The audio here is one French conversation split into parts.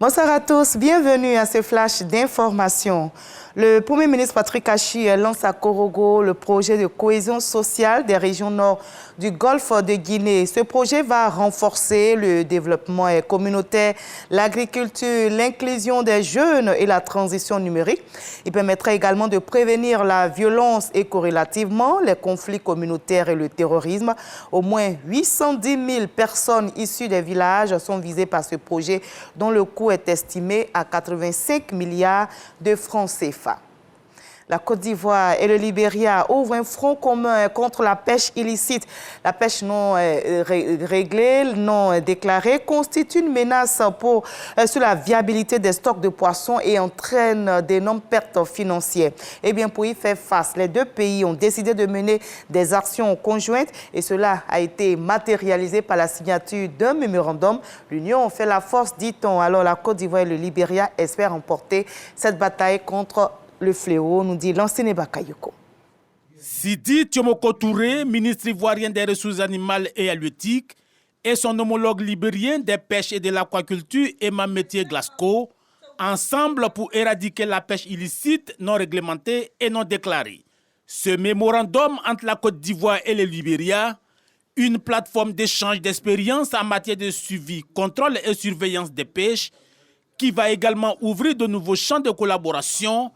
Bonsoir à tous, bienvenue à ce flash d'information. Le Premier ministre Patrick Achi lance à Korogo le projet de cohésion sociale des régions nord du Golfe de Guinée. Ce projet va renforcer le développement communautaire, l'agriculture, l'inclusion des jeunes et la transition numérique. Il permettra également de prévenir la violence et corrélativement les conflits communautaires et le terrorisme. Au moins 810 000 personnes issues des villages sont visées par ce projet dont le coût est estimé à 85 milliards de francs CFA. La Côte d'Ivoire et le Libéria ouvrent un front commun contre la pêche illicite. La pêche non réglée, non déclarée, constitue une menace sur la viabilité des stocks de poissons et entraîne d'énormes pertes financières. Eh bien, pour y faire face, les deux pays ont décidé de mener des actions conjointes et cela a été matérialisé par la signature d'un mémorandum. L'Union fait la force, dit-on. Alors, la Côte d'Ivoire et le Libéria espèrent remporter cette bataille contre le fléau, nous dit l'ancien Bakayoko. Sidi Tiomoko Touré, ministre ivoirien des ressources animales et halieutiques, et son homologue libérien des pêches et de l'aquaculture, Emma Métier Glasgow, ensemble pour éradiquer la pêche illicite, non réglementée et non déclarée. Ce mémorandum entre la Côte d'Ivoire et le Libéria, une plateforme d'échange d'expériences en matière de suivi, contrôle et surveillance des pêches, qui va également ouvrir de nouveaux champs de collaboration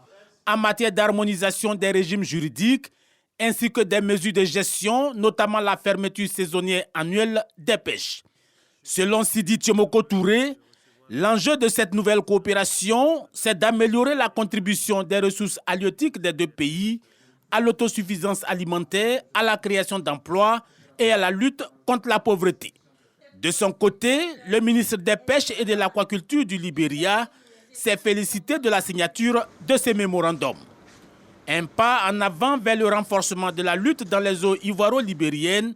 en matière d'harmonisation des régimes juridiques, ainsi que des mesures de gestion, notamment la fermeture saisonnière annuelle des pêches. Selon Sidi Tiomoko Touré, l'enjeu de cette nouvelle coopération, c'est d'améliorer la contribution des ressources halieutiques des deux pays à l'autosuffisance alimentaire, à la création d'emplois et à la lutte contre la pauvreté. De son côté, le ministre des Pêches et de l'Aquaculture du Libéria s'est félicité de la signature de ces mémorandums. Un pas en avant vers le renforcement de la lutte dans les eaux ivoiro-libériennes,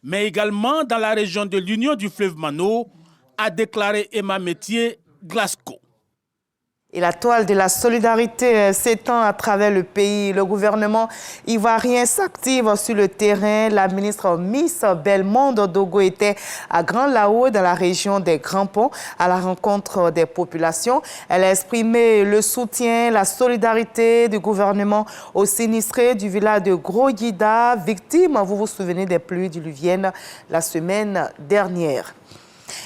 mais également dans la région de l'Union du fleuve Mano, a déclaré Emma Métier Glasgow. Et la toile de la solidarité s'étend à travers le pays. Le gouvernement ivoirien s'active sur le terrain. La ministre Miss Belmondo Dogo était à Grand Lao dans la région des Grands Ponts à la rencontre des populations. Elle a exprimé le soutien, la solidarité du gouvernement aux sinistrés du village de Gros-Guida, victimes, vous vous souvenez, des pluies diluviennes la semaine dernière.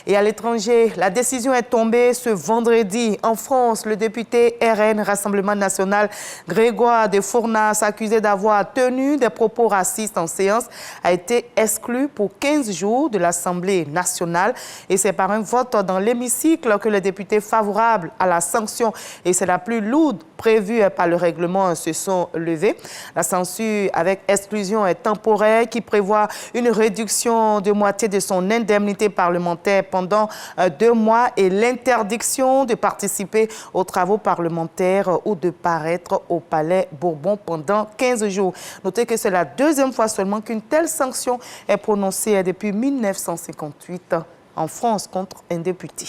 Et à l'étranger, la décision est tombée ce vendredi. En France, le député RN, Rassemblement National, Grégoire de Fournas, accusé d'avoir tenu des propos racistes en séance, a été exclu pour 15 jours de l'Assemblée nationale. Et c'est par un vote dans l'hémicycle que les députés favorables à la sanction, et c'est la plus lourde prévue par le règlement, se sont levés. La censure avec exclusion est temporaire qui prévoit une réduction de moitié de son indemnité parlementaire pendant 2 mois et l'interdiction de participer aux travaux parlementaires ou de paraître au Palais Bourbon pendant 15 jours. Notez que c'est la deuxième fois seulement qu'une telle sanction est prononcée depuis 1958 en France contre un député.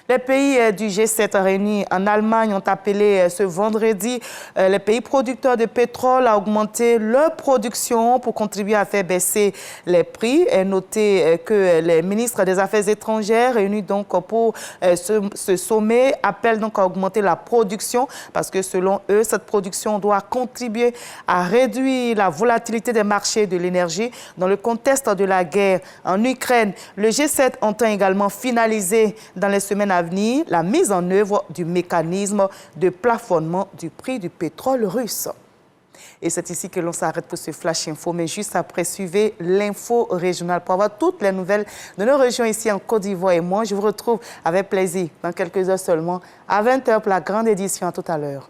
Les pays du G7 réunis en Allemagne ont appelé ce vendredi les pays producteurs de pétrole à augmenter leur production pour contribuer à faire baisser les prix. Et notez que les ministres des Affaires étrangères réunis donc pour ce sommet appellent donc à augmenter la production parce que selon eux, cette production doit contribuer à réduire la volatilité des marchés de l'énergie dans le contexte de la guerre en Ukraine. Le G7 entend également finaliser dans les semaines à venir la mise en œuvre du mécanisme de plafonnement du prix du pétrole russe. Et c'est ici que l'on s'arrête pour ce Flash Info. Mais juste après, suivez l'info régionale pour avoir toutes les nouvelles de nos régions ici en Côte d'Ivoire. Et moi, je vous retrouve avec plaisir dans quelques heures seulement à 20h pour la grande édition. À tout à l'heure.